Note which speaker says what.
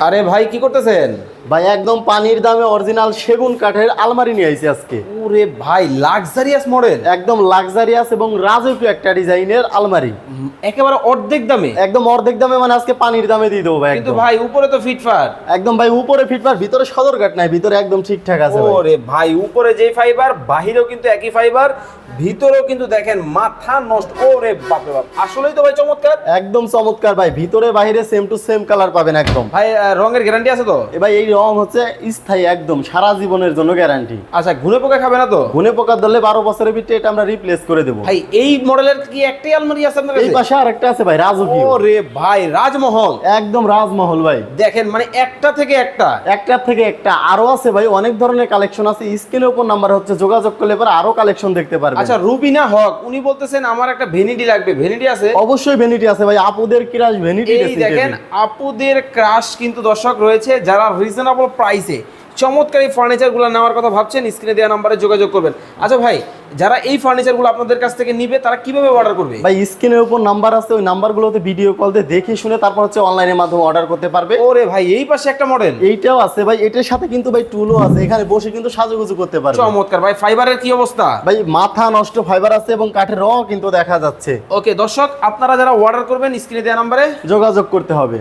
Speaker 1: আরে ভাই কি করতেছেন?
Speaker 2: ভাই একদম পানির দামে অরিজিনাল সেগুন কাঠের আলমারি নিয়ে আইছি আজকে।
Speaker 1: ওরে ভাই লাক্সারিয়াস মডেল,
Speaker 2: একদম লাক্সারিয়াস এবং রাজকীয় একটা ডিজাইনের আলমারি,
Speaker 1: একেবারে অর্ধেক দামে।
Speaker 2: একদম অর্ধেক দামে, মানে আজকে পানির দামে দিয়ে দেবো ভাই।
Speaker 1: কিন্তু
Speaker 2: একদম
Speaker 1: ভাই উপরে তো ফিটফাট।
Speaker 2: একদম ভাই উপরে ফিটবার, ভিতরে সদর কাঠ নাই, ভিতরে একদম ঠিকঠাক আছে ভাই।
Speaker 1: ওরে ভাই উপরে যে ফাইবার, বাহিরেও কিন্তু একই ফাইবার, ভিতরেও কিন্তু দেখেন মাথা নষ্ট। ওরে বাপ রে বাপ, আসলেই তো ভাই চমৎকার।
Speaker 2: একদম চমৎকার ভাই, ভিতরে বাইরে সেম টু সেম কালার পাবেন একদম।
Speaker 1: ভাই রঙের গ্যারান্টি আছে তো?
Speaker 2: ভাই এই রং হচ্ছে স্থায়ী, একদম সারা জীবনের জন্য গ্যারান্টি।
Speaker 1: আচ্ছা, ঘুরে পোকা খাবে না তো?
Speaker 2: গুনে পোকা ধরলে 12 বছরের ভিতরে এটা আমরা রিপ্লেস করে দেবো।
Speaker 1: ভাই এই মডেলের কি একটাই আলমারি আছে আপনার
Speaker 2: এই
Speaker 1: কাছে?
Speaker 2: পাশে আরেকটা আছে ভাই, রাজকীয়।
Speaker 1: ওরে ভাই রাজমহল,
Speaker 2: একদম রাজমহল ভাই।
Speaker 1: দেখেন মানে একটা থেকে একটা।
Speaker 2: একটার থেকে একটা আরো আছে ভাই, অনেক ধরনের কালেকশন আছে। স্ক্রিনের উপর নাম্বার হচ্ছে, যোগাযোগ করলে পরে আরো কালেকশন দেখতে পারবেন।
Speaker 1: আচ্ছা, রুবিনা হক উনি বলতেছেন আমার একটা ভ্যানিটি লাগবে। ভ্যানিটি আছে?
Speaker 2: অবশ্যই ভ্যানিটি আছে ভাই, আপুদের ক্রাশ ভ্যানিটি।
Speaker 1: এই দেখেন আপুদের ক্রাশ কিন্তু দর্শক রয়েছে, যারা রিজনেবল প্রাইসে চমৎকার এই ফার্নিচারগুলো নেওয়ার কথা ভাবছেন, স্ক্রিনে দেওয়া নাম্বারে যোগাযোগ করবেন। আচ্ছা ভাই, যারা এই ফার্নিচারগুলো আপনাদের কাছ থেকে নিবে তারা কিভাবে অর্ডার করবে?
Speaker 2: ভাই স্ক্রিনের উপর নাম্বার আছে, ওই নাম্বারগুলোতে ভিডিও কল দিয়ে দেখে শুনে তারপর হচ্ছে অনলাইনের মাধ্যমে অর্ডার করতে পারবে।
Speaker 1: ওরে ভাই এই পাশে একটা মডেল,
Speaker 2: এইটাও আছে ভাই, এটার সাথে কিন্তু ভাই টুলও আছে, এখানে বসে কিন্তু সাজুগুজু করতে পারবে।
Speaker 1: চমৎকার। ভাই ফাইবারের কি অবস্থা?
Speaker 2: ভাই মাথা নষ্ট ফাইবার আছে এবং কাঠের রং কিন্তু দেখা যাচ্ছে।
Speaker 1: ওকে দর্শক, আপনারা যারা অর্ডার করবেন স্ক্রিনে দেওয়া নাম্বারে
Speaker 2: যোগাযোগ করতে হবে।